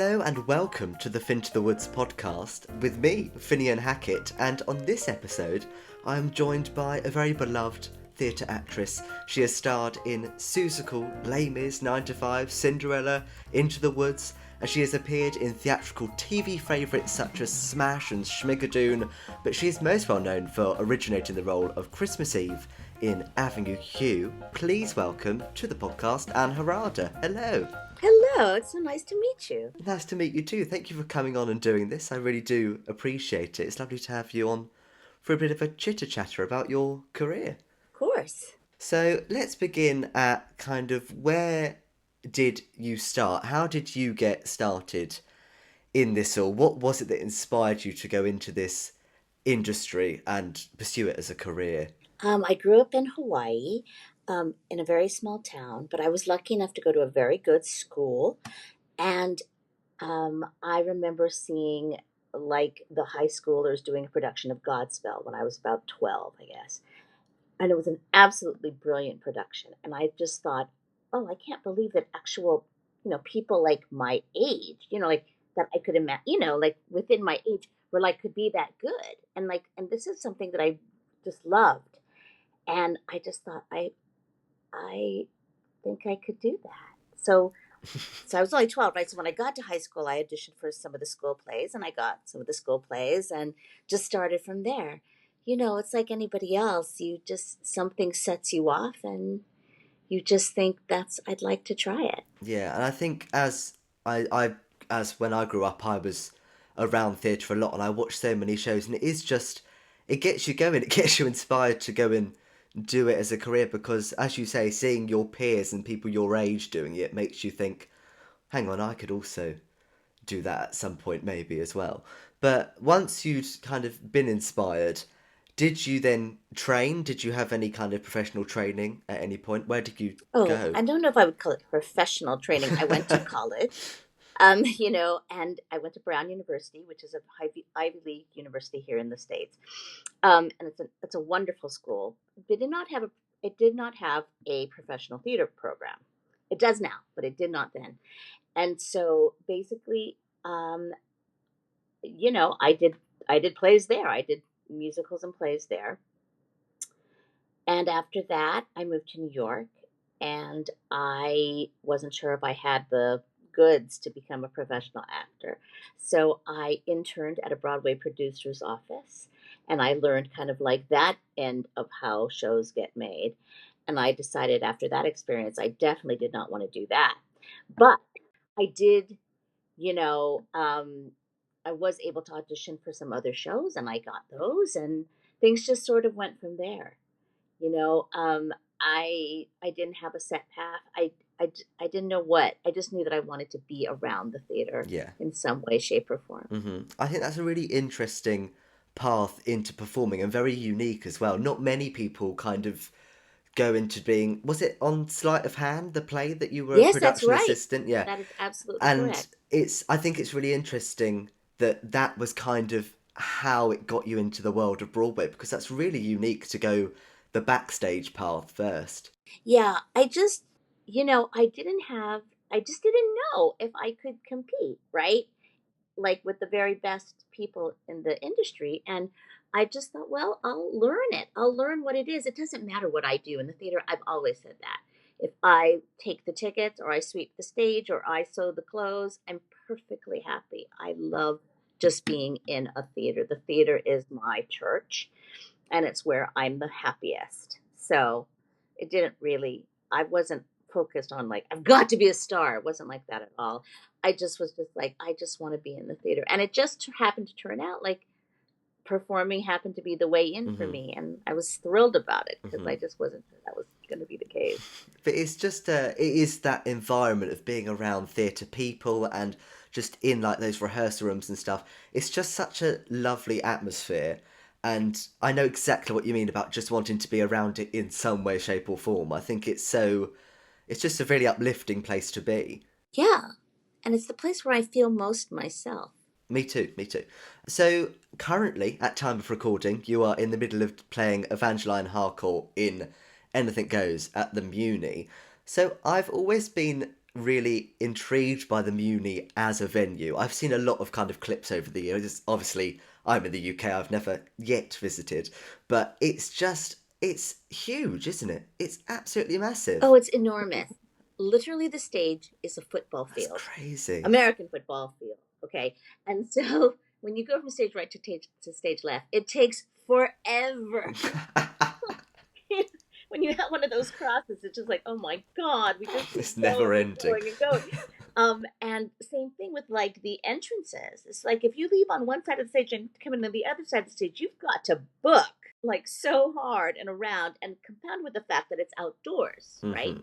Hello and welcome to the Fin to the Woods podcast with me, Finian Hackett, and on this episode I am joined by a very beloved theatre actress. She has starred in Seussical, Les Mis, 9 to 5, Cinderella, Into the Woods, and she has appeared in theatrical TV favourites such as Smash and Schmigadoon, but she is most well known for originating the role of Christmas Eve in Avenue Q. Please welcome to the podcast Ann Harada. Hello. Hello, it's so nice to meet you. Nice to meet you too. Thank you for coming on and doing this. I really do appreciate it. It's lovely to have you on for a bit of a chitter-chatter about your career. Of course. So let's begin at kind of where did you start? How did you get started in this all? What was it that inspired you to go into this industry and pursue it as a career? I grew up in Hawaii, in a very small town, but I was lucky enough to go to a very good school. And I remember seeing like the high schoolers doing a production of Godspell when I was about 12, I guess. And it was an absolutely brilliant production. And I just thought, oh, I can't believe that actual, people like my age, like that I could imagine, like within my age were like could be that good. And this is something that I just loved. And I just thought, I think I could do that. So I was only 12, right? So when I got to high school, I auditioned for some of the school plays, and I got some of the school plays and just started from there. It's like anybody else. Something sets you off and you just think I'd like to try it. Yeah, and I think as when I grew up, I was around theatre a lot and I watched so many shows, and it gets you going, it gets you inspired to go and do it as a career, because as you say, seeing your peers and people your age doing it makes you think, hang on, I could also do that at some point maybe as well. But once you'd kind of been inspired, did you then train? Did you have any kind of professional training at any point? Where did you go? I don't know if I would call it professional training. I went to college. And I went to Brown University, which is a Ivy League university here in the States. And it's a wonderful school. It did not have a professional theater program. It does now, but it did not then. And so basically, I did plays there. I did musicals and plays there. And after that, I moved to New York, and I wasn't sure if I had the goods to become a professional actor. So I interned at a Broadway producer's office, and I learned kind of like that end of how shows get made. And I decided after that experience, I definitely did not want to do that. But I did, I was able to audition for some other shows, and I got those, and things just sort of went from there. I didn't have a set path. I didn't know what. I just knew that I wanted to be around the theater in some way, shape, or form. Mm-hmm. I think that's a really interesting path into performing and very unique as well. Not many people kind of go into being... Was it on Sleight of Hand, the play that you were a production assistant? Yeah, that is absolutely correct. And I think it's really interesting that was kind of how it got you into the world of Broadway, because that's really unique to go the backstage path first. Yeah, I just didn't know if I could compete, right? Like with the very best people in the industry. And I just thought, well, I'll learn it. I'll learn what it is. It doesn't matter what I do in the theater. I've always said that. If I take the tickets or I sweep the stage or I sew the clothes, I'm perfectly happy. I love just being in a theater. The theater is my church, and it's where I'm the happiest. So I wasn't focused on like, I've got to be a star. It wasn't like that at all. I just was just like, I just want to be in the theater. And it just happened to turn out like performing happened to be the way in for me. And I was thrilled about it because I just wasn't sure that was going to be the case. But it's just, it is that environment of being around theatre people and just in like those rehearsal rooms and stuff. It's just such a lovely atmosphere. And I know exactly what you mean about just wanting to be around it in some way, shape or form. I think it's just a really uplifting place to be. Yeah. And it's the place where I feel most myself. Me too. So currently, at time of recording, you are in the middle of playing Evangeline Harcourt in Anything Goes at the Muny. So I've always been really intrigued by the Muny as a venue. I've seen a lot of kind of clips over the years. Obviously, I'm in the UK. I've never yet visited, but it's huge, isn't it? It's absolutely Oh, massive. it's enormous. Literally, the stage is a football That's field, crazy. American football field. Okay, and so when you go from stage right to stage left, it takes forever. When you have one of those crosses, it's just like, oh my god, we just keep It's going never and ending. going and going. And same thing with like the entrances. It's like if you leave on one side of the stage and come in on the other side of the stage, you've got to book like so hard and around, and compound with the fact that it's outdoors, right? Hmm.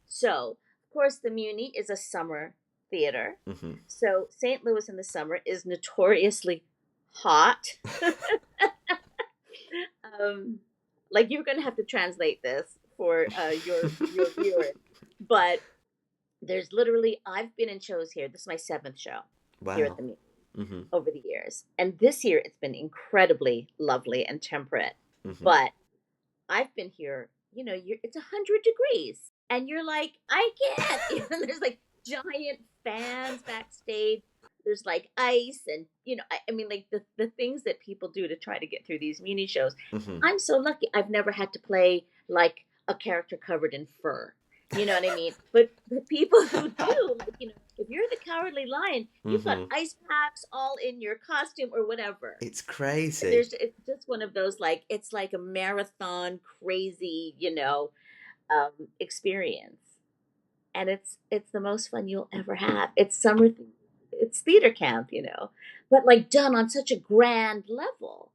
So, of course, the Muny is a summer theater. Hmm. So, St. Louis in the summer is notoriously hot. um, like you're going to have to translate this for your viewers, but there's literally I've been in shows here. This is my seventh show here at Wow. the Muny Hmm. over the years, and this year it's been incredibly lovely and temperate. Hmm. But I've been here, it's 100 degrees, and you're like, I can't. And there's like giant fans backstage. There's like ice, and I mean, like the things that people do to try to get through these Muny shows. Hmm. I'm so lucky. I've never had to play like a character covered in fur. You know what I mean? But the people who do, like, if you're the Cowardly Lion, you've got Hmm. ice packs all in your costume or whatever. It's crazy. It's just one of those, like, it's like a marathon crazy, experience, and it's the most fun you'll ever have. It's theater camp, but like done on such a grand level.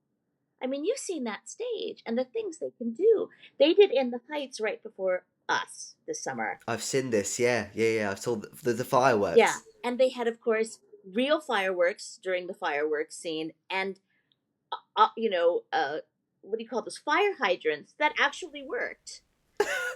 I mean, you've seen that stage and the things they can do. They did In the Heights right before us this summer. I've seen this. Yeah, yeah, yeah. I saw the Yeah, fireworks. and they had, of course, real fireworks during the fireworks scene, and what do you call those, fire hydrants that actually worked.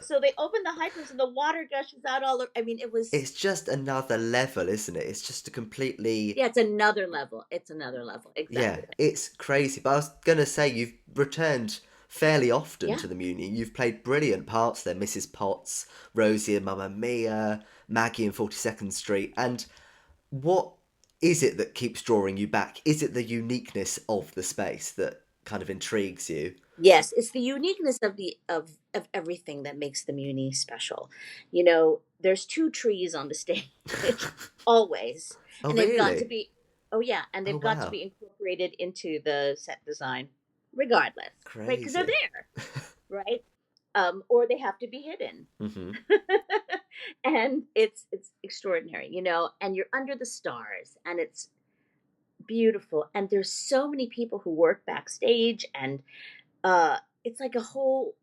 So they opened the hydrants and the water gushes out all over. I mean, it was, It's just another level, isn't it? It's just a completely, yeah, it's another level. It's another level. yeah, Exactly. it's crazy. But I was gonna say you've returned fairly often Yeah. to the Muni. You've played brilliant parts there, Mrs. Potts, Rosie and Mamma Mia, Maggie in 42nd Street. And what is it that keeps drawing you back? Is it the uniqueness of the space that kind of intrigues you? Yes, it's the uniqueness of everything that makes the Muny special. There's two trees on the stage always, Oh, and they've got to really? be, oh yeah, and Oh, they've got to wow. be incorporated into the set design regardless, right? Because they're Crazy. there, right? Or they have to be hidden. Hmm. And it's extraordinary, and you're under the stars, and it's beautiful, and there's so many people who work backstage, and uh it's like a whole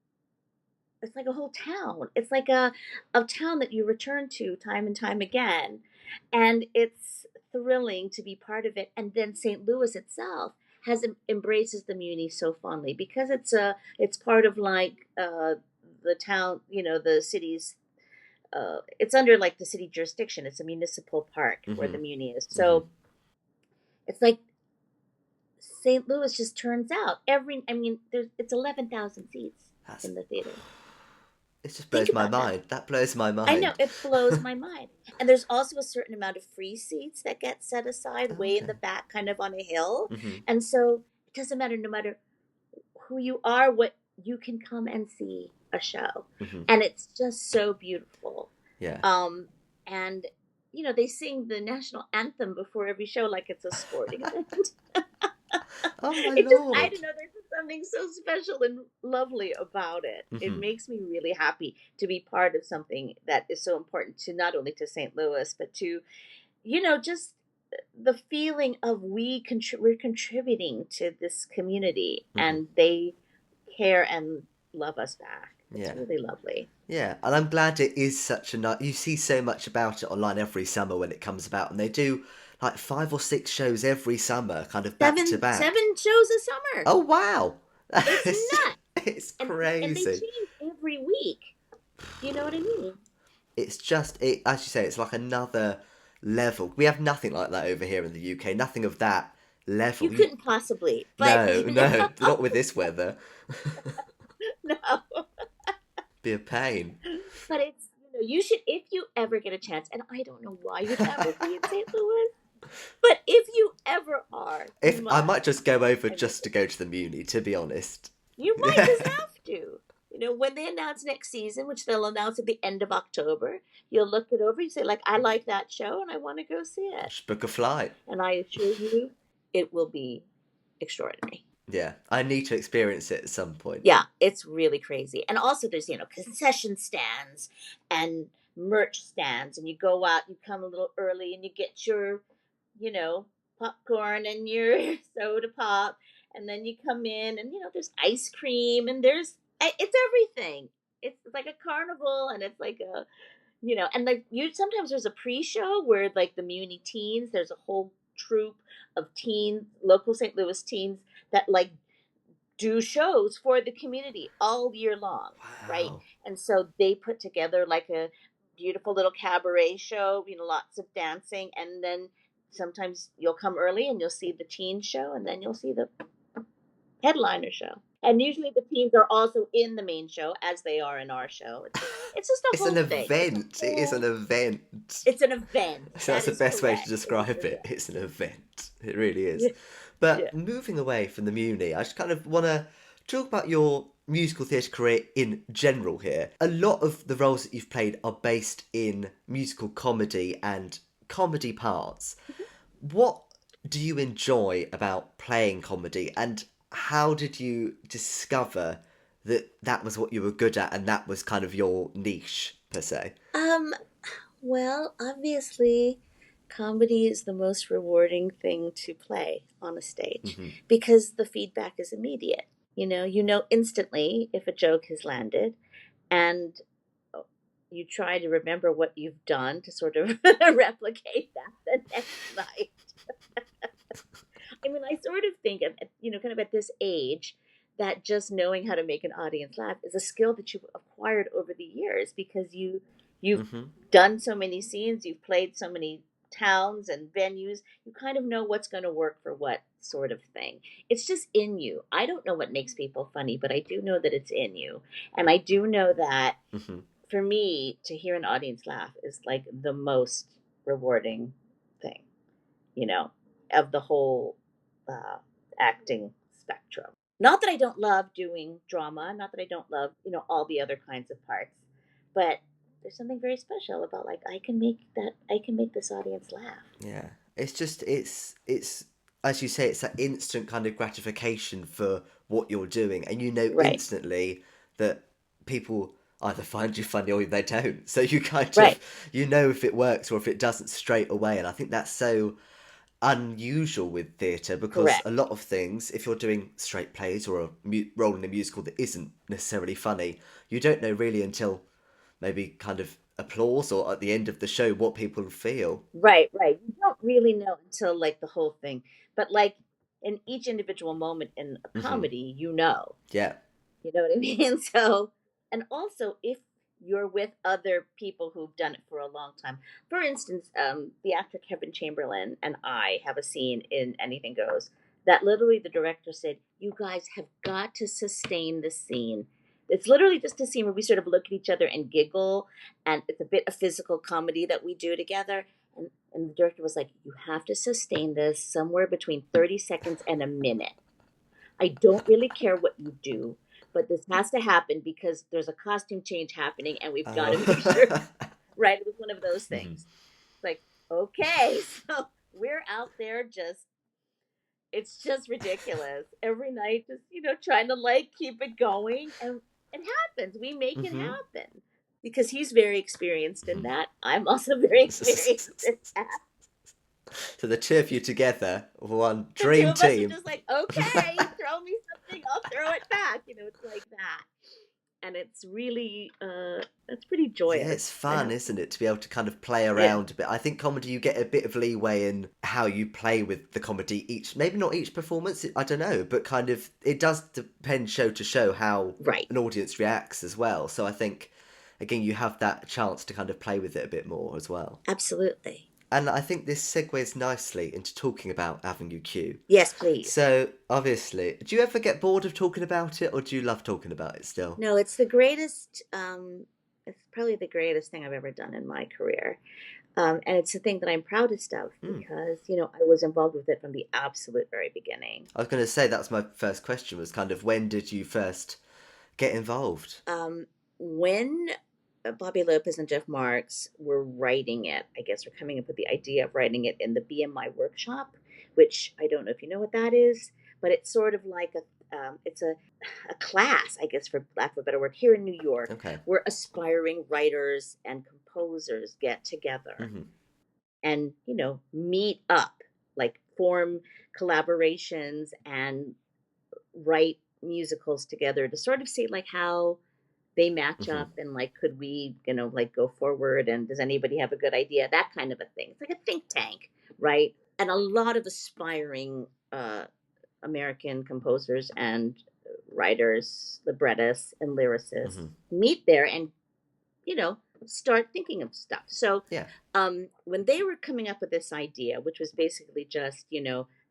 it's like a whole town. It's like a town that you return to time and time again, and it's thrilling to be part of it. And then St. Louis itself embraces the Muny so fondly because it's part of like the town, the city's, it's under like the city jurisdiction. It's a municipal park where Hmm. the Muny is. Hmm. So it's like St. Louis just turns out I mean, it's 11,000 seats That's, in the theater. it just Think blows my about that. mind. That blows my I know, mind. it blows my mind. And there's also a certain amount of free seats that get set aside Oh, way in okay. the back, kind of on a hill. Hmm. And so it doesn't matter, no matter who you are, what you can come and see a show. Hmm. And it's just so beautiful. Yeah. And they sing the national anthem before every show like it's a sporting event. Oh my It just, I lord. don't know, there's just something so special and lovely about it. It Hmm. makes me really happy to be part of something that is so important to not only to St. Louis, but to, just the feeling of we're contributing to this community, Hmm. and they care and love us back. It's Yeah. really lovely. Yeah, and I'm glad it is such a nice. You see so much about it online every summer when it comes about, and they do like 5 or 6 shows every summer, kind of back to back. Seven shows a summer. Oh wow, It's nuts. it's And they crazy. change every week. You know what I mean? It's just it, as you say, it's like another level. We have nothing like that over here in the UK. Nothing of that You level. couldn't possibly, but No, no, not with this weather. no. Be a pain. But it's, No, you should, if you ever get a chance, and I don't know why you'd ever be in St. Louis, but if you ever are, you If I must. might just go over I mean, just to go to the Muny, to be honest. you might just have to. When they announce next season, which they'll announce at the end of October, you'll look it over. You say, like, I like that show and I want to go see it. Just book a flight. And I assure you, it will be extraordinary. Yeah, I need to experience it at some point. Yeah, it's really crazy. And also, there's, concession stands and merch stands. And you go out, you come a little early, and you get your, popcorn and your soda pop. And then you come in, and, there's ice cream, and it's everything. It's like a carnival, and it's like and like sometimes there's a pre-show where like the Muny teens, there's a whole troupe of teens, local St. Louis teens that like do shows for the community all year long, right? Wow. And so they put together like a beautiful little cabaret show, lots of dancing, and then sometimes you'll come early and you'll see the teen show, and then you'll see the headliner show. And usually the teens are also in the main show, as they are in our show. It's just a It's whole an thing. event. It is an event. It's an event. So that's the best way to describe it. It's an event. It really is. But moving away from the Muny, I just kind of want to talk about your musical theatre career in general here. A lot of the roles that you've played are based in musical comedy and comedy parts. What do you enjoy about playing comedy, and how did you discover that that was what you were good at and that was kind of your niche, per se? Well, obviously, comedy is the most rewarding thing to play on a stage because the feedback is immediate. You know instantly if a joke has landed, and you try to remember what you've done to sort of replicate that the next night. I mean, I sort of think of, kind of at this age, that just knowing how to make an audience laugh is a skill that you've acquired over the years because you've done so many scenes, you've played so many towns and venues, you kind of know what's going to work for what sort of thing. It's just in you. I don't know what makes people funny, but I do know that it's in you. And I do know that for me, to hear an audience laugh is like the most rewarding thing, of the whole acting spectrum. Not that I don't love doing drama, not that I don't love, all the other kinds of parts, but there's something very special about like I can make this audience laugh. Yeah. It's as you say, it's that instant kind of gratification for what you're doing, and instantly that people either find you funny or they don't. So you kind of if it works or if it doesn't straight away, and I think that's so unusual with theatre because a lot of things, if you're doing straight plays or a role in a musical that isn't necessarily funny, you don't know really until maybe kind of applause or at the end of the show what people feel. Right. You don't really know until like the whole thing, but like in each individual moment in a comedy, Yeah. You know what I mean? So, and also if you're with other people who've done it for a long time. For instance, the actor Kevin Chamberlain and I have a scene in Anything Goes that literally the director said, "You guys have got to sustain this scene." It's literally just a scene where we sort of look at each other and giggle, and it's a bit of physical comedy that we do together. And the director was like, "You have to sustain this somewhere between 30 seconds and a minute. I don't really care what you do, but this has to happen because there's a costume change happening and we've got to make sure." Right? It was one of those things. Like, okay, so we're out there it's just ridiculous. Every night, just, trying to like keep it going, and it happens. We make it happen because he's very experienced in that. I'm also very experienced in that. So the two of you together, one The dream two of team. us are just like, okay, throw me something, I'll throw it back. It's like that. And it's really, it's pretty joyous. Yeah, it's fun, isn't it, to be able to kind of play around a bit. I think comedy, you get a bit of leeway in how you play with the comedy maybe not each performance, I don't know, but kind of, it does depend show to show how an audience reacts as well. So I think, again, you have that chance to kind of play with it a bit more as well. Absolutely. And I think this segues nicely into talking about Avenue Q. Yes, please. So, obviously, do you ever get bored of talking about it, or do you love talking about it still? No, it's the greatest it's probably the greatest thing I've ever done in my career. And it's a thing that I'm proudest of Mm. because, I was involved with it from the absolute very beginning. I was going to say that's my first question was kind of when did you first get involved? When Bobby Lopez and Jeff Marks were writing it, I guess, we're coming up with the idea of writing it in the BMI workshop, which I don't know if you know what that is, but it's sort of like it's a class, I guess, for lack of a better word, here in New York, Okay. where aspiring writers and composers get together Hmm. and, meet up, like form collaborations and write musicals together to sort of see like how they match Hmm. up and like could we like go forward and does anybody have a good idea, that kind of a thing. It's like a think tank, right? And a lot of aspiring American composers and writers, librettists and lyricists Hmm. meet there and you know start thinking of stuff. So Yeah. when they were coming up with this idea, which was basically just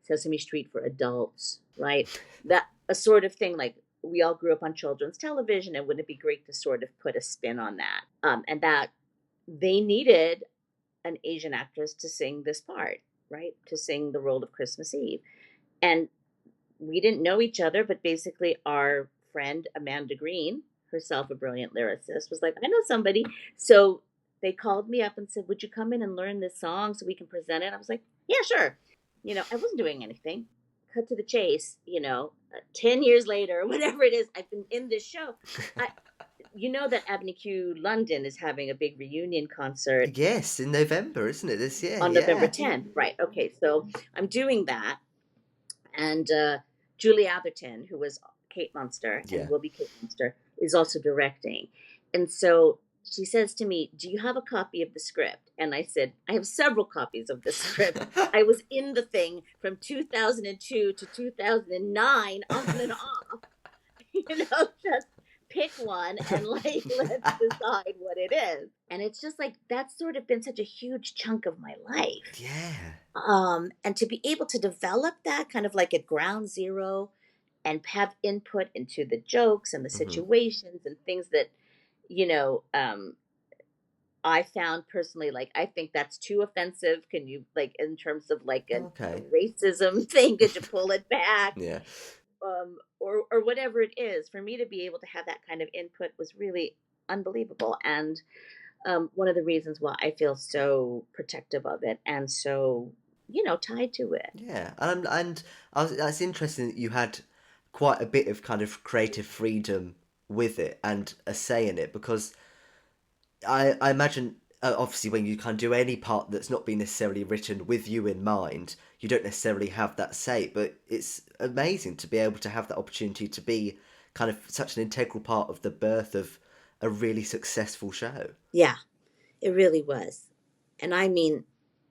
Sesame Street for adults, right? That a sort of thing like we all grew up on children's television, and wouldn't it be great to sort of put a spin on that? And that they needed an Asian actress to sing this part, right? To sing the role of Christmas Eve. And we didn't know each other, but basically our friend Amanda Green, herself a brilliant lyricist, was like, I know somebody. So they called me up and said, would you come in and learn this song so we can present it? I was like, yeah, sure. I wasn't doing anything. Cut to the chase, 10 years later, whatever it is, I've been in this show. I, you know that Avenue Q London is having a big reunion concert Yes, in November, isn't it, this year? on November Yeah. 10th. Right. Okay. So I'm doing that. And Julie Atherton, who was Kate Munster and Yeah. will be Kate Munster, is also directing. And so she says to me, do you have a copy of the script? And I said, I have several copies of the script. I was in the thing from 2002 to 2009, on and off. Just pick one and like let's decide what it is. And it's just like that's sort of been such a huge chunk of my life. Yeah. And to be able to develop that kind of like at ground zero and have input into the jokes and the Hmm. situations and things that, you know, um, I found personally, like, I think that's too offensive. Can you, like, in terms of like a Okay. racism thing, could you pull it back? Yeah. Or whatever it is, for me to be able to have that kind of input was really unbelievable. And one of the reasons why I feel so protective of it and so, tied to it. Yeah. And that's interesting that you had quite a bit of kind of creative freedom with it and a say in it because I imagine obviously when you kind of do any part that's not been necessarily written with you in mind, you don't necessarily have that say. But it's amazing to be able to have that opportunity to be kind of such an integral part of the birth of a really successful show. Yeah, it really was. And I mean,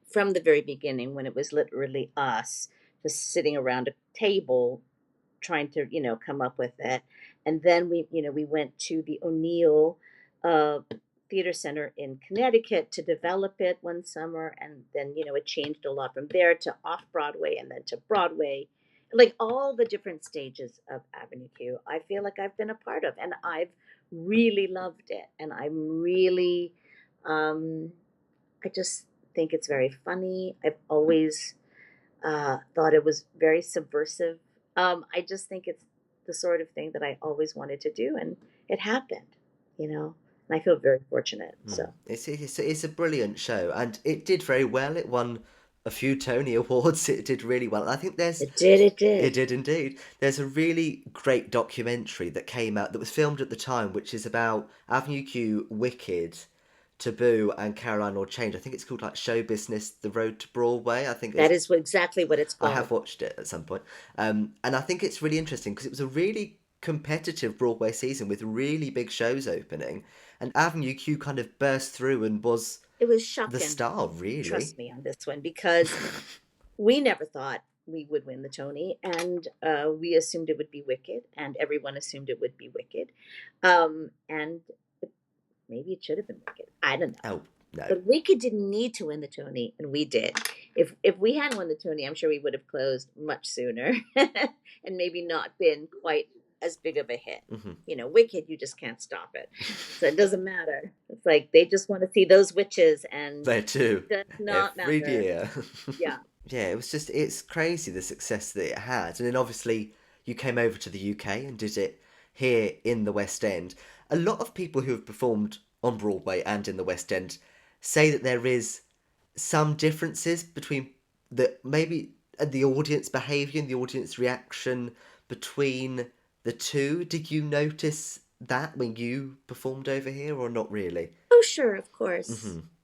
from the very beginning, when it was literally us just sitting around a table trying to, come up with it. And then we went to the O'Neill uh, Theater Center in Connecticut to develop it one summer. And then, it changed a lot from there to off Broadway and then to Broadway. Like all the different stages of Avenue Q, I feel like I've been a part of, and I've really loved it. And I'm really, um, I just think it's very funny. I've always thought it was very subversive. I just think it's the sort of thing that I always wanted to do, and it happened, and I feel very fortunate. Mm. So It's a brilliant show, and it did very well. It won a few Tony Awards. It did really well. I think there's it did, it it did. did indeed. There's a really great documentary that came out that was filmed at the time, which is about Avenue Q, Wicked, Taboo, and Caroline or Change. I think it's called like Show Business: The Road to Broadway. I think That it's. is exactly what it's I called. have watched it at some point, and I think it's really interesting because it was a really competitive Broadway season with really big shows opening, and Avenue Q kind of burst through and was It was the shocking. star, really. Trust me on this one because we never thought we would win the Tony, and we assumed it would be Wicked, and everyone assumed it would be Wicked, and maybe it should have been Wicked. I don't know. Oh no. But Wicked didn't need to win the Tony, and we did. If we hadn't won the Tony, I'm sure we would have closed much sooner, and maybe not been quite as big of a hit. Hmm. Wicked, you just can't stop it. So it doesn't matter. It's like they just want to see those witches, and They do does not every matter. year. Yeah. Yeah, it's crazy the success that it had. And then obviously you came over to the UK and did it here in the West End. A lot of people who have performed on Broadway and in the West End say that there is some differences between maybe the audience behaviour and the audience reaction between the two. Did you notice that when you performed over here or not really? Oh, sure, of course.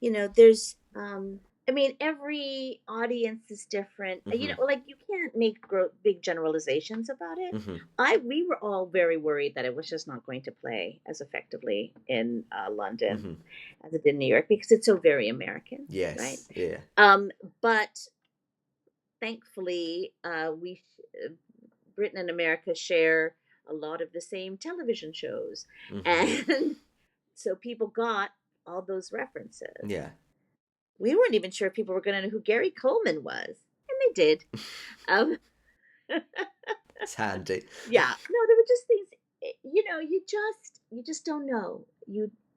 Mhm. There's I mean, every audience is different. Mhm. Like you can't make big generalizations about it. Mhm. We were all very worried that it was just not going to play as effectively in London Mhm. as it did in New York, because it's so very American, right? Yes. Yeah. But thankfully, Britain and America share a lot of the same television shows, Mhm. and so people got all those references. Yeah. We weren't even sure if people were going to know who Gary Coleman was, and they did. Um, It's handy. yeah, no, there were just things. You just don't know.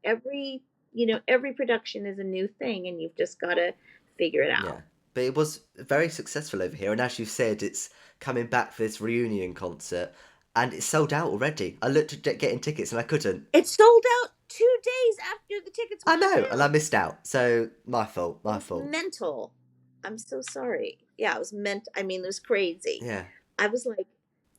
Every production is a new thing, and you've just got to figure it Yeah. out. But it was very successful over here, and as you said, it's coming back for this reunion concert, and it's sold out already. I looked at getting tickets and I couldn't. It sold out 2 days after the tickets I went on know, and I sale. missed out. So my fault, It my was fault. mental. I'm so sorry. Yeah, it was meant. I mean, it was crazy. Yeah. I was like,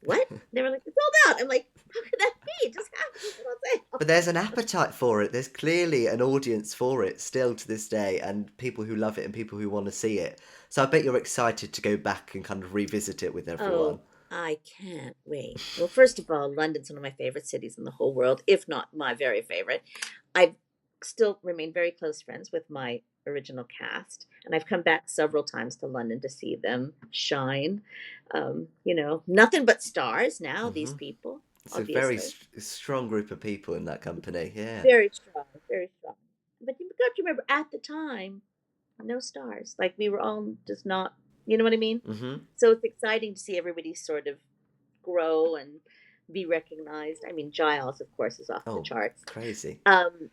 "What?" They were like, "It's sold out." I'm like, "How could that be? It just happened to put on sale." But there's an appetite for it. There's clearly an audience for it still to this day, and people who love it and people who want to see it. So I bet you're excited to go back and kind of revisit it with everyone. Oh, I can't wait. Well, first of all, London's one of my favorite cities in the whole world, if not my very favorite. I've still remained very close friends with my original cast, and I've come back several times to London to see them shine. Nothing but stars now, these Hmm. people, It's a very obviously. strong group of people in that company. Yeah. Very strong, very strong. But you've got to remember, at the time, no stars. Like, we were all just not, you know what I mean? Hmm. So it's exciting to see everybody sort of grow and be recognized. I mean, Giles, of course, is off the Oh, charts. crazy. Um,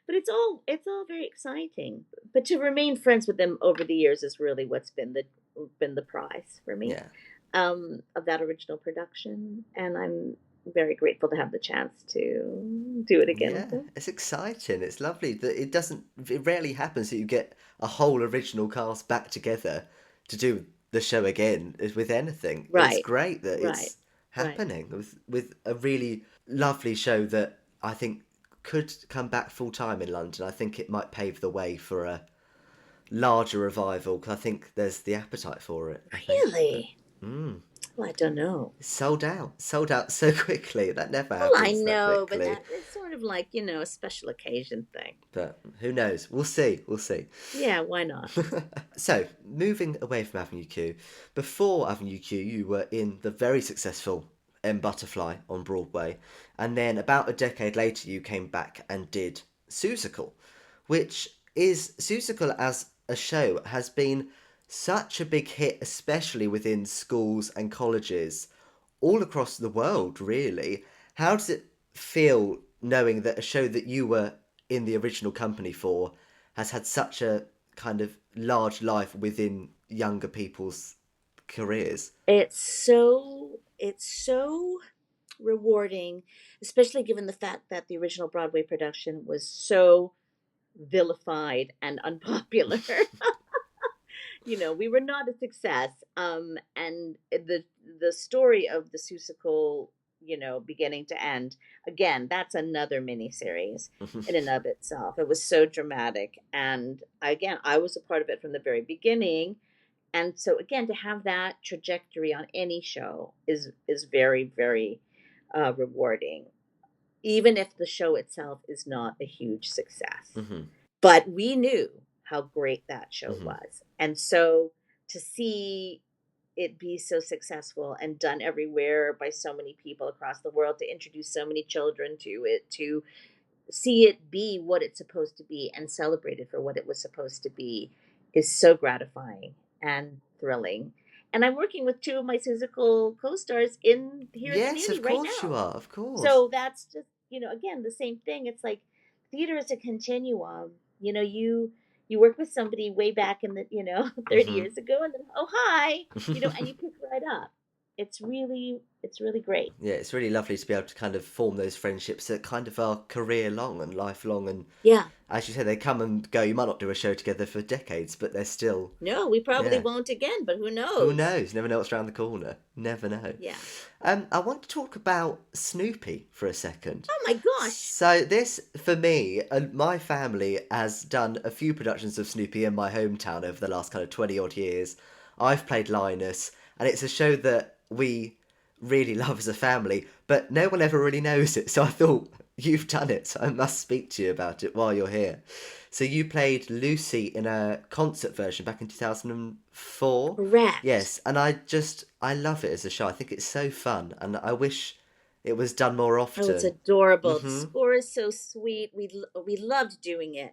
but it's all very exciting. But to remain friends with them over the years is really what's been the prize for me, Yeah. of that original production, and I'm very grateful to have the chance to do it again with Yeah, them. it's exciting. It's lovely that it rarely happens that you get a whole original cast back together to do the show again with anything. It's Right, great that right, it's right. happening with a really lovely show that I think could come back full time in London. I think it might pave the way for a larger revival because I think there's the appetite for it, I think. But Really? mm, Well, I don't know. sold out so quickly. That never Well, I happens that know, but quickly. that it's sort of like, a special occasion thing. But who knows? We'll see. We'll see. Yeah, why not? So, moving away from Avenue Q, before Avenue Q, you were in the very successful M Butterfly on Broadway, and then about a decade later, you came back and did Seussical, which is Seussical as a show has been such a big hit, especially within schools and colleges all across the world, really. How does it feel knowing that a show that you were in the original company for has had such a kind of large life within younger people's careers? It's so rewarding, especially given the fact that the original Broadway production was so vilified and unpopular. We were not a success. And the story of the Seussical, beginning to end, again, that's another mini series in and of itself. It was so dramatic, and again, I was a part of it from the very beginning. And so, again, to have that trajectory on any show is very, very rewarding, even if the show itself is not a huge success. Hmm. But we knew how great that show Hmm. was. And so to see it be so successful and done everywhere by so many people across the world, to introduce so many children to it, to see it be what it's supposed to be and celebrated for what it was supposed to be, is so gratifying and thrilling. And I'm working with two of my musical co-stars in here at the Yes, Muny of right course you now. are. Of course. So that's just, again, the same thing. It's like theater is a continuum. You work with somebody way back in the, 30 Hmm. years ago, and then, oh, hi, and you pick right up. It's really great. Yeah, it's really lovely to be able to kind of form those friendships that kind of are career long and lifelong. And Yeah. as you say, they come and go. You might not do a show together for decades, but they're still, No, we probably yeah. won't again, but who Who knows? knows? Never know what's around the corner. Never know. Yeah. I want to talk about Snoopy for a second. Oh my gosh. So this, for me, my family has done a few productions of Snoopy in my hometown over the last kind of 20 odd years. I've played Linus, and it's a show that we really love as a family, but no one ever really knows it. So I thought, you've done it, so I must speak to you about it while you're here. So you played Lucy in a concert version back in 2004. Correct. Yes, and I love it as a show. I think it's so fun, and I wish it was done more Oh, it's often. adorable. The Hmm. score is so sweet. We loved doing it,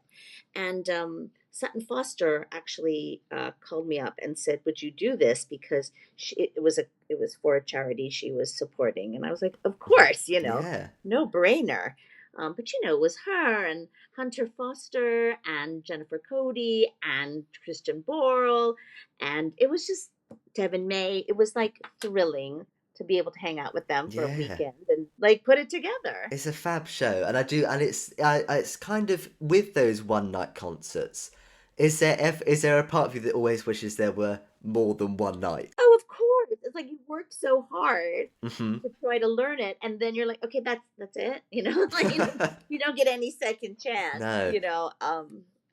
and Sutton Foster actually called me up and said, "Would you do this?" Because it was for a charity she was supporting, and I was like, "Of course, Yeah, no brainer." But it was her and Hunter Foster and Jennifer Cody and Kristen Borle, and it was just Devin May. It was like thrilling to be able to hang out with them for a yeah. weekend and like put it together. It's a fab show, and I do, and it's kind of with those one night concerts. Is there a part of you that always wishes there were more than one night? Oh, of course. It's like you worked so hard Hmm. to try to learn it, and then you're like, okay, that's it. Like you don't get any second chance. No,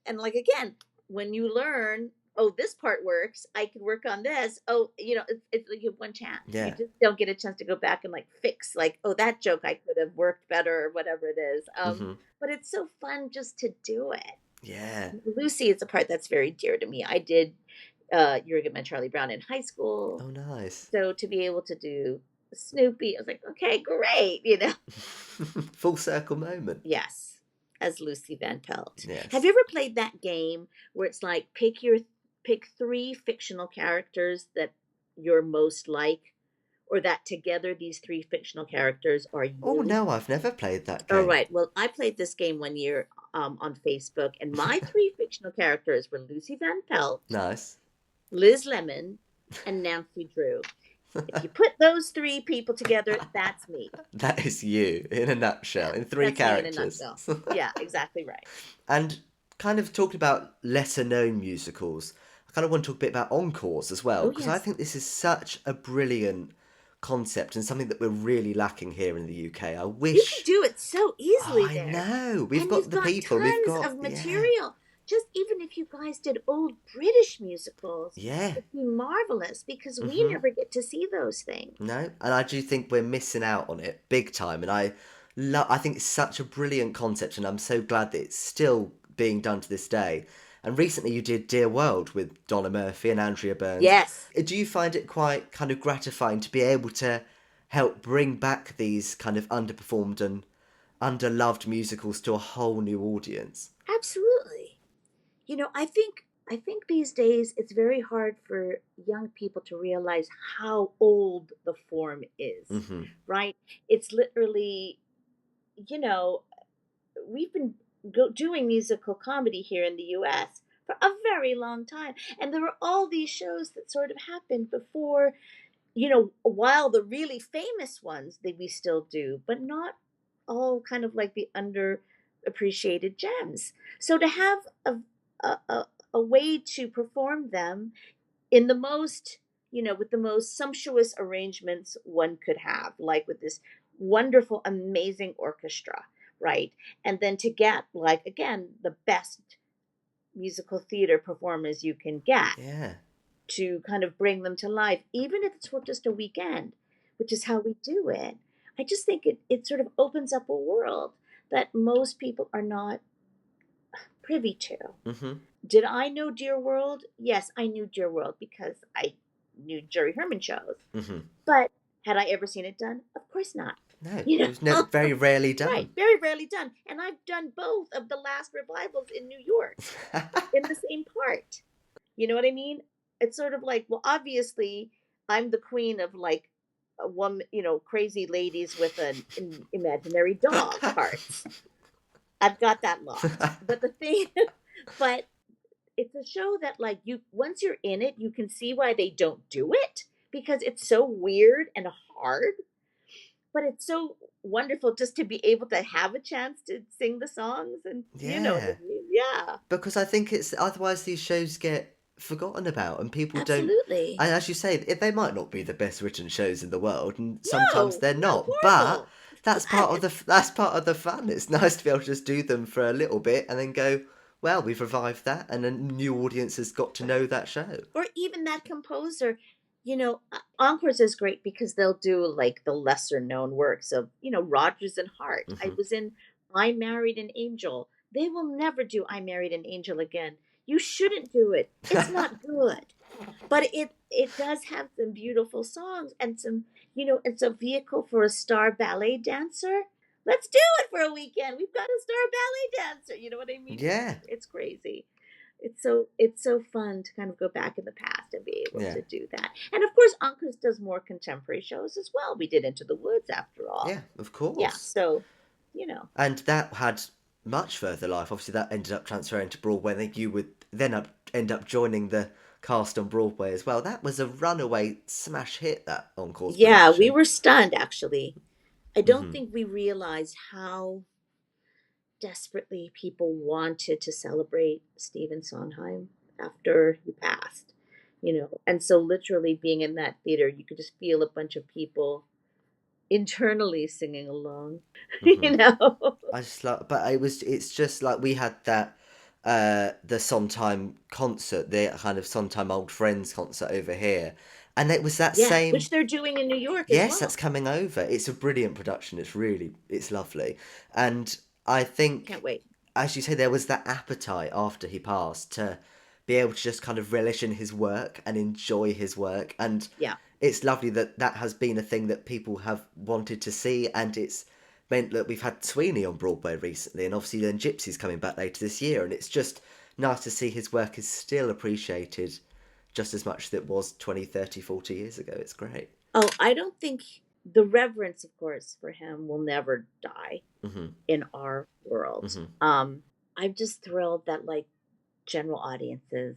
And like again, when you learn, oh, this part works, I can work on this. Oh, it's like you have one chance. You yeah. just don't get a chance to go back and like fix, like, oh, that joke I could have worked better or whatever it is. Hmm. But it's so fun just to do it. Yeah. Lucy is a part that's very dear to me. I did You Were Good Man Charlie Brown in high school. Oh, nice. So to be able to do Snoopy, I was like, okay, great. Full circle moment. Yes, as Lucy Van Pelt. Have Yes. you ever played that game where it's like pick three fictional characters that you're most like, or that together these three fictional characters are Oh you? no, I've never played that All game. right. Well, I played this game one year on Facebook, and my three fictional characters were Lucy Van Pelt, Nice. Liz Lemon, and Nancy Drew. If you put those three people together, that's me. That is you in a nutshell, Yeah, in three that's me in a characters. nutshell. Yeah, exactly right. And kind of talking about lesser known musicals, I kind of want to talk a bit about Encores as well, Oh, because I yes. think this is such a brilliant concept and something that we're really lacking here in the UK. I You can wish. do it so Oh, easily I there. know. We've And got you've the got people. We've tons got. of Yeah. material. Just even if you guys did old British musicals, Yeah. it'd be marvelous because we Hmm. never get to see those things. No. And I do think we're missing out on it big time. And I think it's such a brilliant concept. And I'm so glad that it's still being done to this day. And recently you did Dear World with Donna Murphy and Andrea Burns. Yes. Do you find it quite kind of gratifying to be able to help bring back these kind of underperformed and underloved musicals to a whole new audience? Absolutely. I think these days it's very hard for young people to realize how old the form is, Hmm. right? It's literally, you know, we've been doing musical comedy here in the US for a very long time. And there were all these shows that sort of happened before, while the really famous ones that we still do, but not all kind of like the underappreciated gems. So to have a way to perform them in the most, with the most sumptuous arrangements one could have, like with this wonderful, amazing orchestra, right? And then to get, like, again, the best musical theater performers you can get Yeah. to kind of bring them to life, even if it's for just a weekend, which is how we do it. I just think it sort of opens up a world that most people are not privy to. Hmm. Did I know Dear World? Yes, I knew Dear World because I knew Jerry Herman shows. Hmm. But had I ever seen it done? Of course not. No, You it was no, know, very rarely right? done. Very rarely done. And I've done both of the last revivals in New York in the same part. You know what I mean? it's sort of like, well, obviously, I'm the queen of like a woman, crazy ladies with an imaginary dog parts. I've got that locked. But the thing, but it's a show that like you once you're in it, you can see why they don't do it because it's so weird and hard, but it's so wonderful just to be able to have a chance to sing the songs and you know what Yeah, I mean? Yeah, because I think it's otherwise these shows get forgotten about and people don't. absolutely. And as you say, they might not be the best written shows in the world, and sometimes No, they're no, not. But horrible. that's part of that's part of the fun. It's nice to be able to just do them for a little bit and then go, well, we've revived that, and a new audience has got to know that show. Or even that composer, Encores is great because they'll do like the lesser known works of, Rodgers and Hart. I Hmm. was in I Married an Angel. They will never do I Married an Angel again. You shouldn't do it. It's not good. But it does have some beautiful songs and some, it's a vehicle for a star ballet dancer. Let's do it for a weekend. We've got a star ballet dancer. You know what I mean? Yeah, It's crazy. It's so fun to kind of go back in the past and be able yeah, to do that. And of course, Ankus does more contemporary shows as well. We did Into the Woods after all. yeah, of Yeah, course. so you know, And that had much further life. Obviously, that ended up transferring to Broadway. I think you would then end up joining the cast on Broadway as well. That was a runaway smash hit, that Encore's yeah, we production. were stunned actually. I don't Hmm. think we realized how desperately people wanted to celebrate Stephen Sondheim after he passed. And so literally being in that theater, you could just feel a bunch of people internally singing along. Hmm. you know. I just like, but it's just like we had that, the Sondheim concert, the kind of Sondheim Old Friends concert over here. And it was that Yeah, same. which they're doing in New York as Yes, well. that's coming over. It's a brilliant production. It's lovely. And I Can't think, wait. as you say, there was that appetite after he passed to be able to just kind of relish in his work and enjoy his work. And Yeah. it's lovely that that has been a thing that people have wanted to see. And it's meant that we've had Sweeney on Broadway recently. And obviously then Gypsy's coming back later this year. And it's just nice to see his work is still appreciated just as much as it was 20, 30, 40 years ago. It's great. Oh, I don't think the reverence, of course, for him will never die Hmm. in our world. Hmm. I'm just thrilled that like general audiences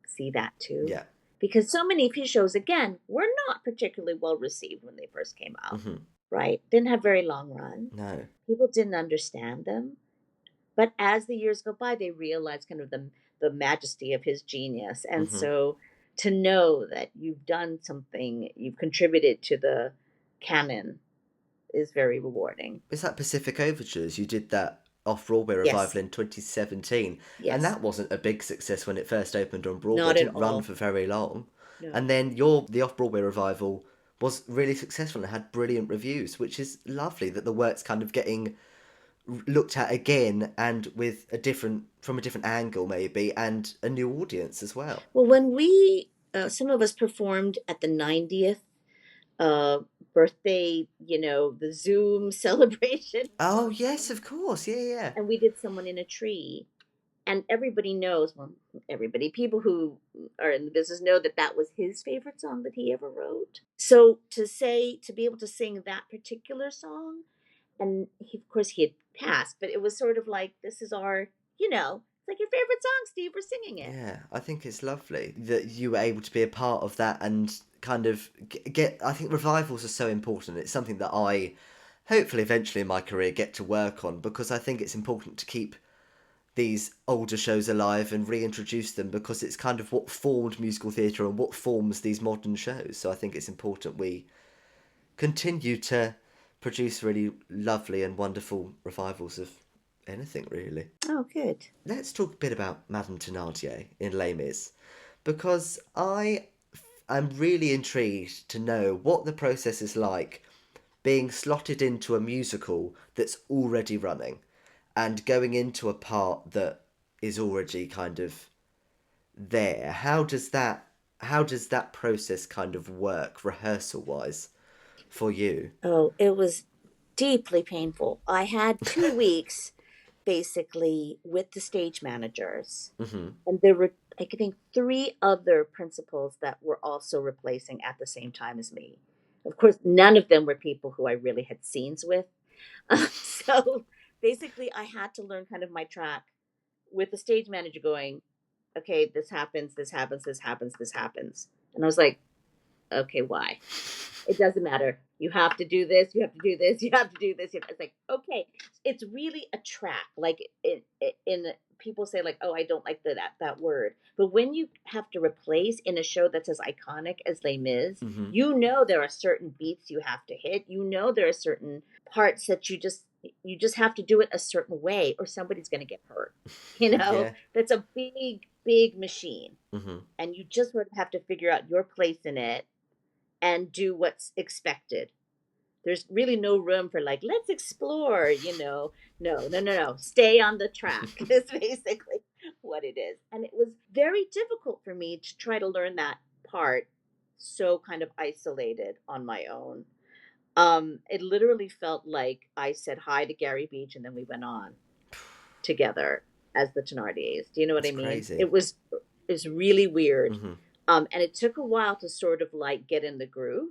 see that too. Yeah. Because so many of his shows, again, were not particularly well received when they first came out, Hmm. right? Didn't have very long run. No. People didn't understand them. But as the years go by, they realize kind of the majesty of his genius. And Hmm. so to know that you've done something, you've contributed to the canon is very rewarding. It's like Pacific Overtures. You did that off Broadway Yes, revival in 2017, and yes, that wasn't a big success when it first opened on Broadway. It not at didn't run all. for very long. And No. then the off Broadway revival was really successful and had brilliant reviews, which is lovely that the work's kind of getting looked at again and with from a different angle maybe, and a new audience as well. Well, when some of us performed at the 90th uh, birthday, the Zoom celebration, Oh yes, of course, yeah, yeah. and we did someone in a tree. And everybody knows, well, everybody, people who are in the business know that that was his favorite song that he ever wrote. So to be able to sing that particular song, and of course he had passed, but it was sort of like, this is it's like your favorite song, Steve, we're singing it. Yeah, I think it's lovely that you were able to be a part of that and kind of get. I think revivals are so important. It's something that I hopefully eventually in my career get to work on because I think it's important to keep these older shows alive and reintroduce them because it's kind of what formed musical theatre and what forms these modern shows. So I think it's important we continue to produce really lovely and wonderful revivals of anything, really. Oh, good. Let's talk a bit about Madame Thénardier in Les Mis, because I am really intrigued to know what the process is like being slotted into a musical that's already running and going into a part that is already kind of there. How does that process kind of work rehearsal wise for you? Oh, it was deeply painful. I had 2 weeks basically with the stage managers, Hmm. and there were I could think three other principals that were also replacing at the same time as me. Of course, none of them were people who I really had scenes with. So basically, I had to learn kind of my track with the stage manager going, okay, this happens, this happens, this happens, this happens. And I was like, okay, why? It doesn't matter. You have to do this. You have to do this. You have to do this. It's like, okay, it's really a track. Like in people say like, oh, I don't like that word. But when you have to replace in a show that's as iconic as Les Mis, Hmm. there are certain beats you have to hit. There are certain parts that you just have to do it a certain way, or somebody's going to get hurt. Yeah. That's a big machine, Hmm. and you just sort of have to figure out your place in it and do what's expected. There's really no room for like, let's explore. No. Stay on the track is basically what it is. And it was very difficult for me to try to learn that part so kind of isolated on my own. It literally felt like I said hi to Gary Beach and then we went on together as the Thenardiers. Do you know what It's I mean? crazy. It was really weird. Hmm. And it took a while to sort of like get in the groove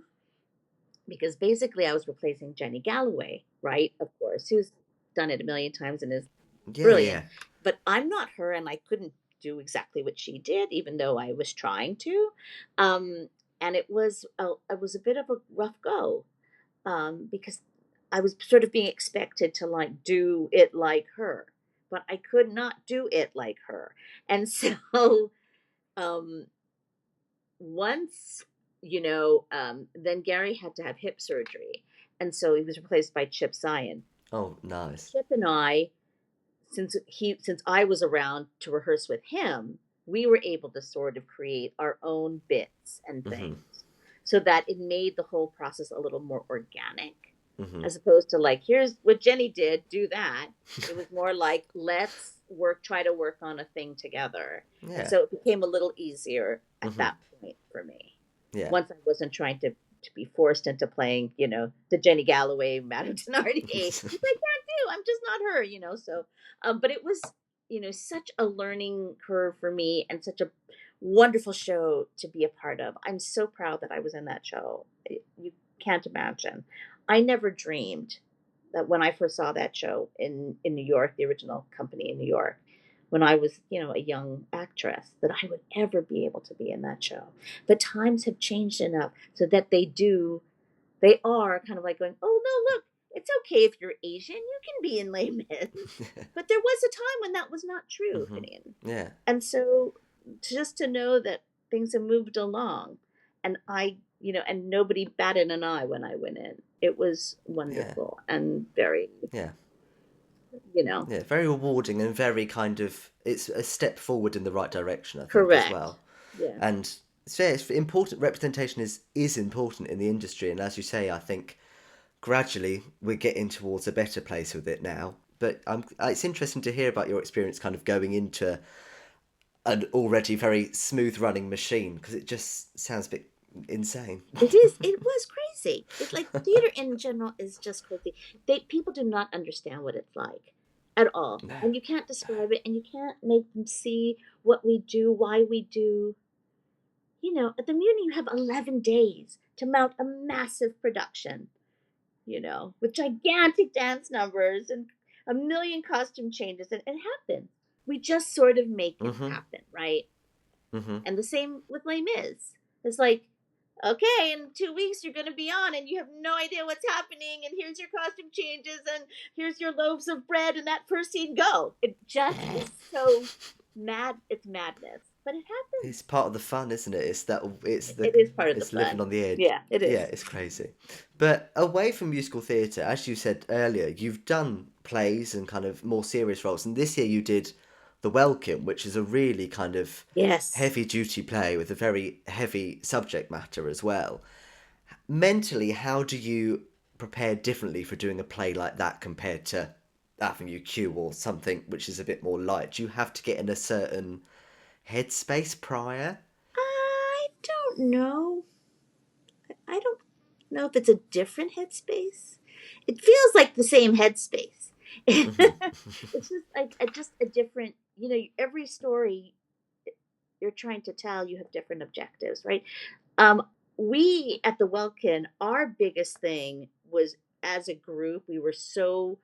because basically I was replacing Jenny Galloway, right? Of course, who's done it a million times and is Yeah, yeah, brilliant. yeah. But I'm not her, and I couldn't do exactly what she did, even though I was trying to. Um, and it was a bit of a rough go because I was sort of being expected to like do it like her, but I could not do it like her, and so um, once then Gary had to have hip surgery, and so he was replaced by Chip Sion. Oh, nice. Chip and I, since I was around to rehearse with him, we were able to sort of create our own bits and Hmm. things, so that it made the whole process a little more organic, Hmm. as opposed to like, here's what Jenny did, do that. It was more like, try to work on a thing together. And Yeah. so it became a little easier at Hmm. that point for me. Yeah. Once I wasn't trying to be forced into playing, the Jenny Galloway, Madame Thenardier, which I can't do. I'm just not her. So, but it was, such a learning curve for me and such a wonderful show to be a part of. I'm so proud that I was in that show. You can't imagine. I never dreamed that when I first saw that show in New York, the original company in New York, when I was, a young actress, that I would ever be able to be in that show. But times have changed enough so that they are kind of like going, oh no, look, it's okay if you're Asian, you can be in Les Mis. But there was a time when that was not true, Hmm. Finian. Yeah. And so just to know that things have moved along, and and nobody batted an eye when I went in. It was Yeah. wonderful and very, Yeah. you know, Yeah. Very rewarding and very kind of, it's a step forward in the right direction, I think, as correct. well. Yeah. And it's important. Representation is important in the industry, and as you say, I think gradually we're getting towards a better place with it now. But it's interesting to hear about your experience, kind of going into an already very smooth running machine, because it just sounds a bit insane. It was crazy. It's like theater in general is just crazy. People do not understand what it's like at all. No. And you can't describe it and you can't make them see what we do, why we do. At the Muny you have 11 days to mount a massive production, with gigantic dance numbers and a million costume changes, and it happens. We just sort of make it Mhm. happen, right? Mhm. And the same with Les Mis. It's like, okay, in 2 weeks you're going to be on, and you have no idea what's happening. And here's your costume changes, and here's your loaves of bread, and that first scene, go. It just is so mad. It's madness, but it happens. It's part of the fun, isn't it? It is part of the it's living fun. on the edge. Yeah, it Yeah, is. it's crazy. But away from musical theatre, as you said earlier, you've done plays and kind of more serious roles, and this year you did The Welcome, which is a really kind of Yes. heavy duty play with a very heavy subject matter as well. Mentally, how do you prepare differently for doing a play like that compared to Avenue Q or something which is a bit more light? Do you have to get in a certain headspace prior? I don't know. I don't know if it's a different headspace. It feels like the same headspace. Hmm. It's just like just a different. Every story you're trying to tell, you have different objectives, right? Um, we at the Welkin, our biggest thing was, as a group, we were so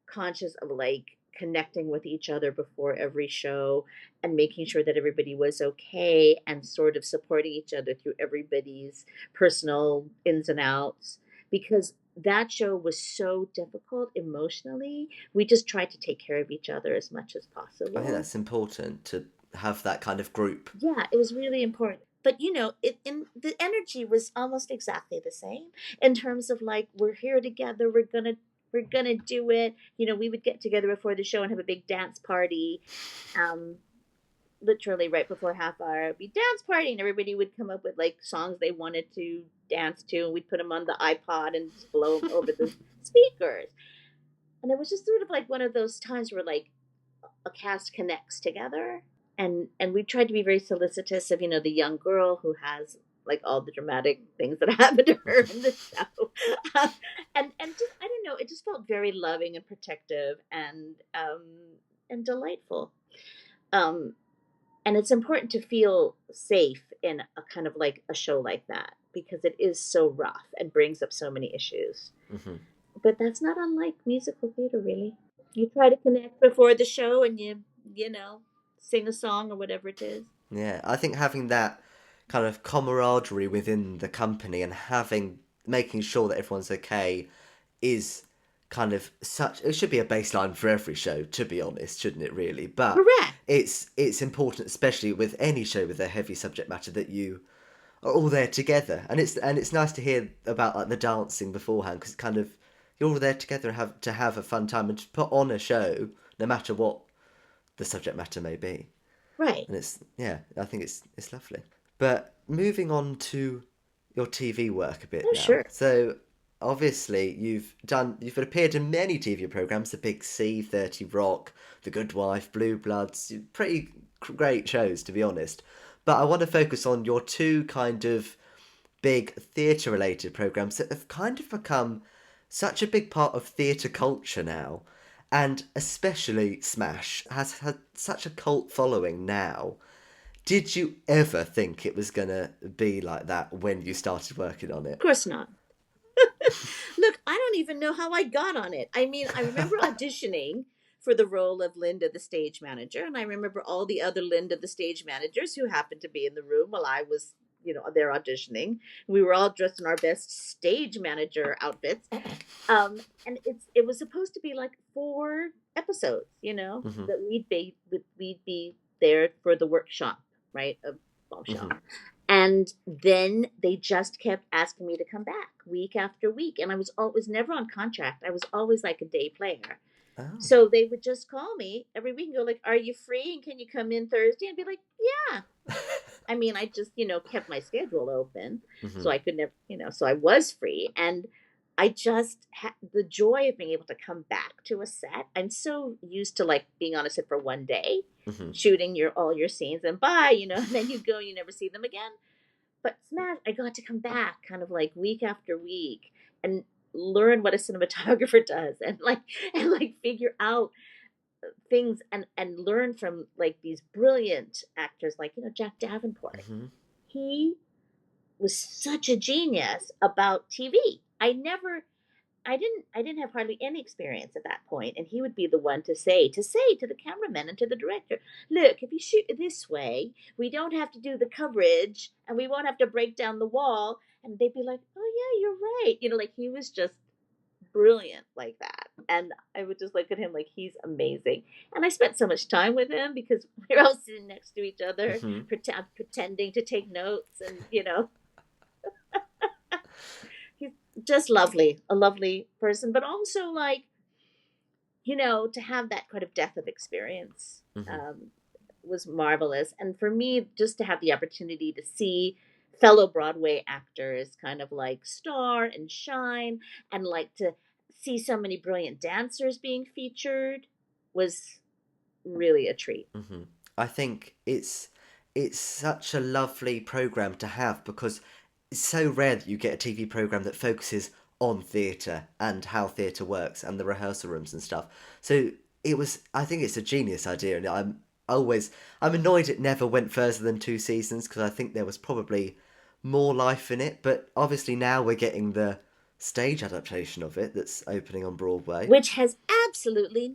conscious of like connecting with each other before every show and making sure that everybody was okay and sort of supporting each other through everybody's personal ins and outs, because that show was so difficult emotionally. We just tried to take care of each other as much as I think possible. that's important to have that kind of group. Yeah, it was really important. But it the energy was almost exactly the same in terms of like, we're here together, we're gonna do it. We would get together before the show and have a big dance party. Um, Literally right before half hour, it'd be dance party, and everybody would come up with like songs they wanted to dance to, and we'd put them on the iPod and just blow them over the speakers. And it was just sort of like one of those times where like a cast connects together, and we tried to be very solicitous of the young girl who has like all the dramatic things that happened to her in the show. And just, I don't know, it just felt very loving and protective and delightful. um and it's important to feel safe in a kind of like a show like that, because it is so rough and brings up so many issues. Hmm. But that's not unlike musical theater, really. You try to connect before the show, and you sing a song or whatever it is. Yeah, I think having that kind of camaraderie within the company and making sure that everyone's okay is kind of such, it should be a baseline for every show, to be honest, shouldn't it really? But Correct. it's important, especially with any show with a heavy subject matter, that you are all there together. And it's nice to hear about like the dancing beforehand, because kind of you're all there together and have a fun time and to put on a show no matter what the subject matter may be. Right. And it's, yeah, I think it's lovely. But moving on to your TV work a bit Oh, now. sure. So obviously you've appeared in many TV programs: The Big C, 30 Rock, The Good Wife, Blue Bloods. Pretty great shows, to be honest. But I want to focus on your two kind of big theatre related programs that have kind of become such a big part of theatre culture now. And especially Smash has had such a cult following now. Did you ever think it was going to be like that when you started working on Of it? course not. Look, I don't even know how I got on it. I mean, I remember auditioning for the role of Linda, the stage manager, and I remember all the other Linda, the stage managers, who happened to be in the room while I was, there auditioning. We were all dressed in our best stage manager outfits. And it was supposed to be like 4 episodes, Hmm. that we'd be there for the workshop, right, of Bombshell. Hmm. And then they just kept asking me to come back week after week, and I was always never on contract. I was always like a day player. Oh. So they would just call me every week and go like, "Are you free? And can you come in Thursday?" And be like, "Yeah." I mean, I just, kept my schedule open, Hmm. so I could never, so I was free. And I just had the joy of being able to come back to a set. I'm so used to like being on a set for one day, Hmm. shooting all your scenes and bye, and then you go and you never see them again. But Smash, I got to come back kind of like week after week and learn what a cinematographer does, and like figure out things, and learn from like these brilliant actors like Jack Davenport. Hmm. He was such a genius about TV. I didn't have hardly any experience at that point, and he would be the one to say to the cameraman and to the director, "Look, if you shoot it this way, we don't have to do the coverage, and we won't have to break down the wall." And they'd be like, "Oh yeah, you're right." Like he was just brilliant like that, and I would just look at him like he's amazing. And I spent so much time with him because we were all sitting next to each other, Hmm. pretending to take notes, and he's just lovely, a lovely person, but also like, to have that kind of depth of experience Hmm. was marvelous. And for me, just to have the opportunity to see fellow Broadway actors kind of like star and shine, and like to see so many brilliant dancers being featured was really a treat. Hmm. I think it's such a lovely program to have, because it's so rare that you get a TV program that focuses on theatre and how theatre works and the rehearsal rooms and stuff. So I think it's a genius idea, and always, I'm annoyed it never went further than 2 seasons because I think there was probably more life in it. But obviously now we're getting the stage adaptation of it that's opening on Broadway. which has absolutely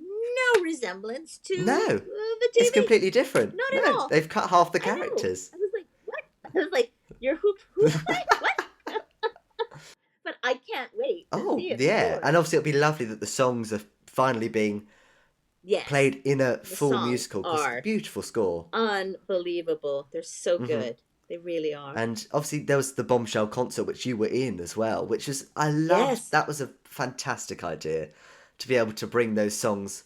no resemblance to No, the it's TV. completely different. Not at No, all. they've cut half the I know. characters. I was like, what? I was like, you're who's play? What? But I can't wait to Oh, see it, of yeah. course. And obviously it'll be lovely that the songs are finally being Yes, played in a the full songs musical because are beautiful score. unbelievable. They're so Hmm. good. They really are. And obviously there was the Bombshell concert which you were in as well, which is I loved. Yes. That was a fantastic idea to be able to bring those songs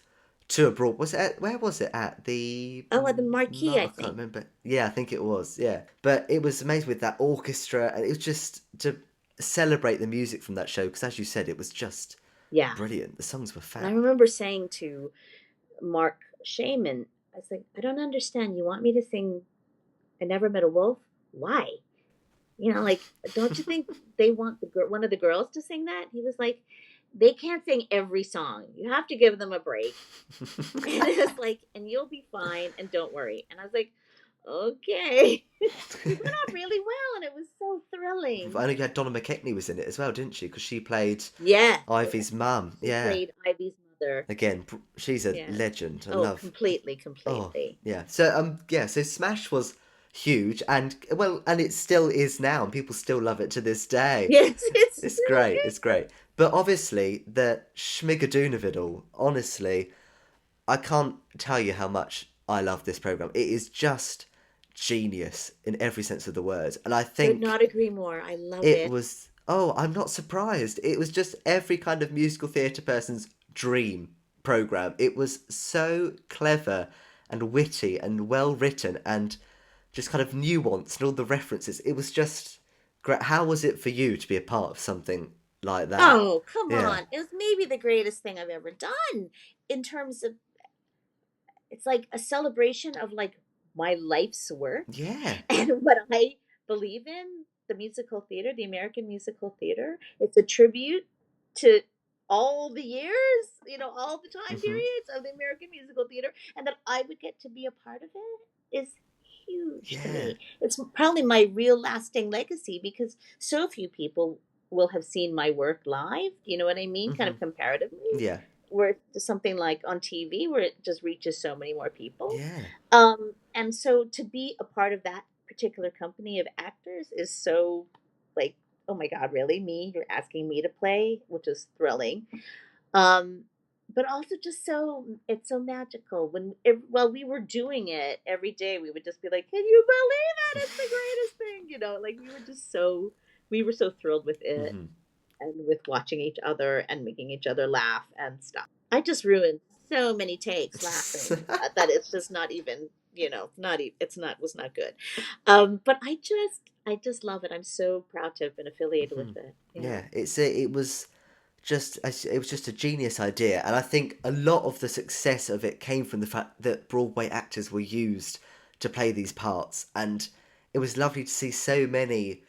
to abroad. Was it where was it at the? Oh, at the Marquee, I I can't think. remember. Yeah, I think it was. Yeah, but it was amazing with that orchestra, and it was just to celebrate the music from that show because, as you said, it was just Yeah. brilliant. The songs were And I fab. remember saying to Mark Shaman, I was like, I don't understand. You want me to sing I Never Met a Wolf? Why? Like, don't you think they want one of the girls to sing that? He was like, they can't sing every song. You have to give them a break. And it's like, and you'll be fine, and don't worry. And I was like, okay. It went on really well, and it was so thrilling. I know you had Donna McKechnie was in it as well, didn't she? Because she played Yeah, Ivy's mum. she Yeah. played Ivy's mother. Again, she's a Yeah. legend. I Oh, love. completely, Oh, completely. yeah. So yeah. So Smash was huge, and well, and it still is now, and people still love it to this day. Yes, it's It's still great. good. It's great. But obviously, the Schmigadoon of it all. Honestly, I can't tell you how much I love this program. It is just genius in every sense of the word, and I Could think not agree more. I love it it. was. Oh, I'm not surprised. It was just every kind of musical theatre person's dream program. It was so clever and witty and well written and just kind of nuanced and all the references. It was just great. How was it for you to be a part of something like that? Oh, come Yeah. on. It was maybe the greatest thing I've ever done in terms of it's like a celebration of like my life's work Yeah. and what I believe in, the musical theater, the American musical theater. It's a tribute to all the years, all the time Hmm. periods of the American musical theater, and that I would get to be a part of it is huge to Yeah. me. It's probably my real lasting legacy because so few people will have seen my work live. You know what I mean? Kind Hmm. of comparatively Yeah. where something like on TV where it just reaches so many more people. Yeah. And so to be a part of that particular company of actors is so like, oh my God, really? Me? You're asking me to play, which is thrilling. Um, but also just it's so magical while we were doing it every day, we would just be like, can you believe it? It's the greatest thing, like we were so thrilled with it Hmm. and with watching each other and making each other laugh and stuff. I just ruined so many takes laughing that it's just not even, not even, it's not was not good. But I just love it. I'm so proud to have been affiliated Hmm. with it. Yeah. Yeah. It was it was just a genius idea, and I think a lot of the success of it came from the fact that Broadway actors were used to play these parts, and it was lovely to see so many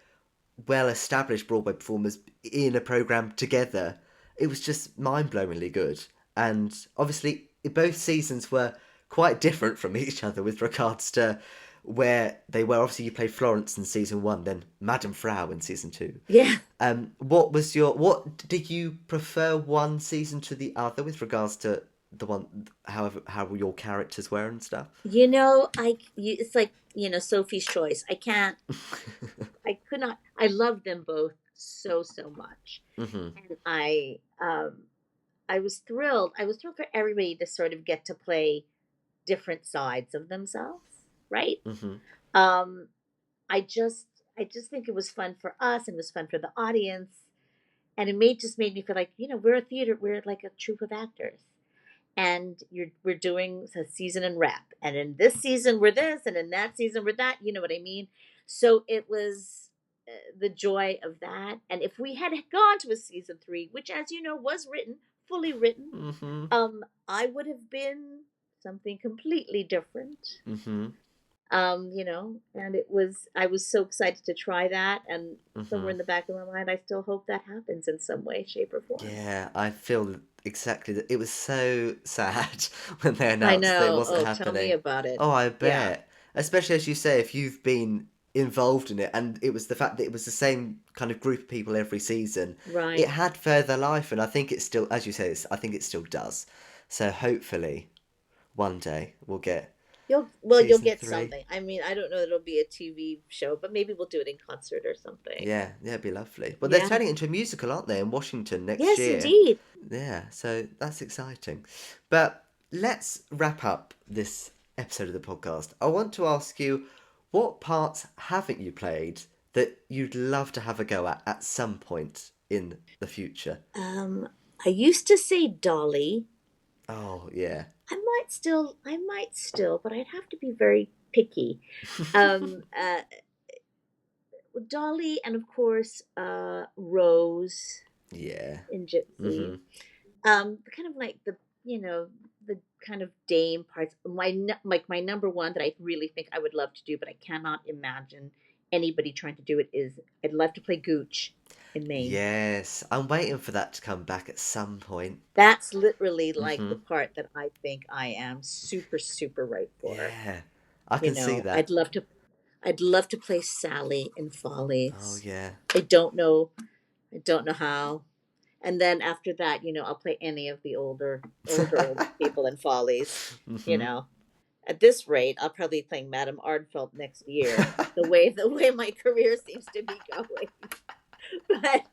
well-established Broadway performers in a program together. It was just mind-blowingly good, and obviously both seasons were quite different from each other with regards to where they were. Obviously, you played Florence in season one, then Madame Frau in season two. Yeah. What did you prefer one season to the other with regards to the one, however, how your characters were and stuff? It's like, Sophie's Choice. I could not, I love them both so, so much. Hmm. And I was thrilled. I was thrilled for everybody to sort of get to play different sides of themselves, right? Hmm. Um, I just I just think it was fun for us and it was fun for the audience. And just made me feel like, we're like a troupe of actors. And we're doing a season in rep. And in this season we're this and in that season we're that, you know what I mean? So it was the joy of that. And if we had gone to a season 3, which as you know was written, fully written, Hmm. I would have been something completely different. Hmm. And I was so excited to try that, and somewhere Hmm. in the back of my mind I still hope that happens in some way, shape, or form. Yeah, I feel exactly. It was so sad when they I announced that it know. wasn't Oh, tell me happening. about it. Oh, I Yeah, bet. Especially as you say, if you've been involved in it, and it was the fact that it was the same kind of group of people every season, it right. had further life, and I think it still, as you say, I think it still does. So hopefully, one day we'll get You'll season get three. something. I mean, I don't know that it'll be a TV show, but maybe we'll do it in concert or something. Yeah, yeah, it'd be lovely. Well, they're Yeah. turning it into a musical, aren't they, in Washington next Yes, year? indeed. Yeah, so that's exciting. But let's wrap up this episode of the podcast. I want to ask you, what parts haven't you played that you'd love to have a go at some point in the future? Um, I used to say Dolly. Oh, yeah. I might still, but I'd have to be very picky. Um, uh, Dolly, and of course, Rose Yeah. in Gypsy. Mm-hmm. Kind of like the kind of dame parts. Like my number one that I really think I would love to do, but I cannot imagine anybody trying to do it is I'd love to play Gooch in Maine. Yes, I'm waiting for that to come back at some point. That's literally like the Mm-hmm. part that I think I am super, super right for. Yeah, I You can see know, that. I'd love to play Sally in Oh, Follies. yeah. I don't know, I don't know how. And then after that, I'll play any of the older people in Follies. You Mm-hmm. know, at this rate, I'll probably be playing Madame Ardfelt next year. The way my career seems to be going, but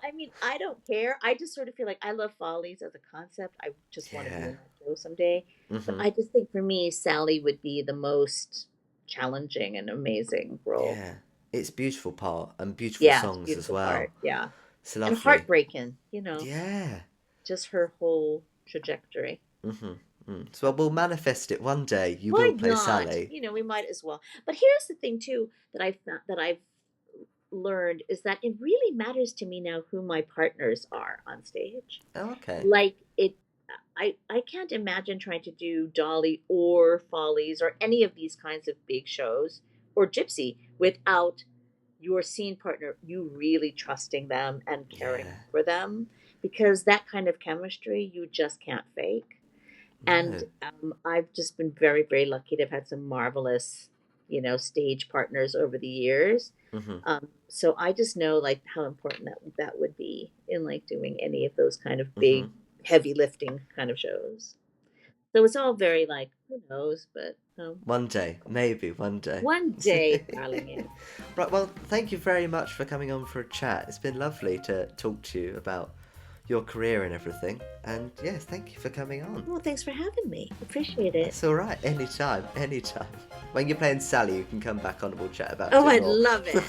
I mean, I don't care. I just sort of feel like I love Follies as a concept. I just want to be Yeah. in that show someday. But Mm-hmm. I just think for me, Sally would be the most challenging and amazing role. Yeah. It's beautiful part and beautiful Yeah, it's a songs as beautiful well. part. Yeah. It's And lovely. heartbreaking, Yeah. just her whole trajectory. Mm-hmm. Mm. So we'll manifest it one day. You will Why play not? Sally. We might as well. But here's the thing too that I've learned is that it really matters to me now who my partners are on stage. Oh, okay. Like it I can't imagine trying to do Dolly or Follies or any of these kinds of big shows or Gypsy without your scene partner, you really trusting them and caring Yeah. for them, because that kind of chemistry you just can't fake. And No. I've just been very, very lucky to have had some marvelous, stage partners over the years. Mm-hmm. So I just know like how important that would be in like doing any of those kind of Mm-hmm. big, heavy lifting kind of shows. So it's all very like, who knows, but One day. Maybe one day. one day, darling, yes. Right, well, thank you very much for coming on for a chat. It's been lovely to talk to you about your career and everything. And yes, thank you for coming on. Well, thanks for having me. Appreciate it. It's all right. Anytime. Anytime. When you're playing Sally, you can come back on and we'll chat about Oh, it I'd more. love it.